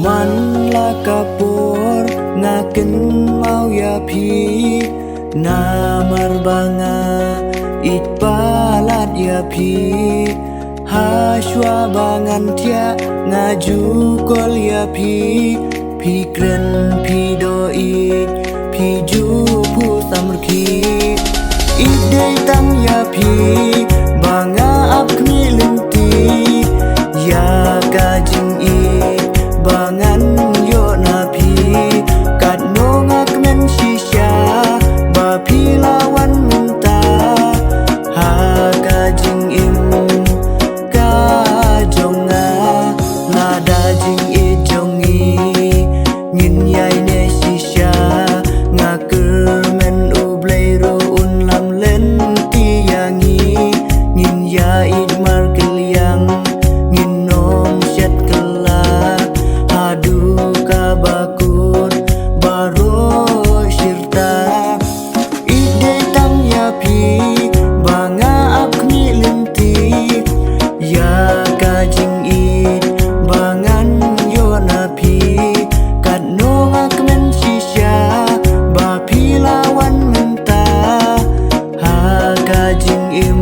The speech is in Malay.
มันละกะปวดngaken mau ya pi namar banga it palat ya pi hashwa bangan tia ngaju kol ya pi kren pi doi pi ju pu samrki idei tam ya pi banga ap kmi lenti ya kajing i bangan yo na pi kat no ngak men shisha ba pi lawan minta ha kajing im ka jonga nada jing i jongi ngin yai ne shisha ngaker men ublei ro un lam len ti yangi ngin ya it mar kelyang ngin nom shet kelak adu ka bakut baro shirta ide tam ya pi banga akni lenti ya kajing it bangan yo na pi kat no ngak men shisha ba pi lawan menta ha kajing im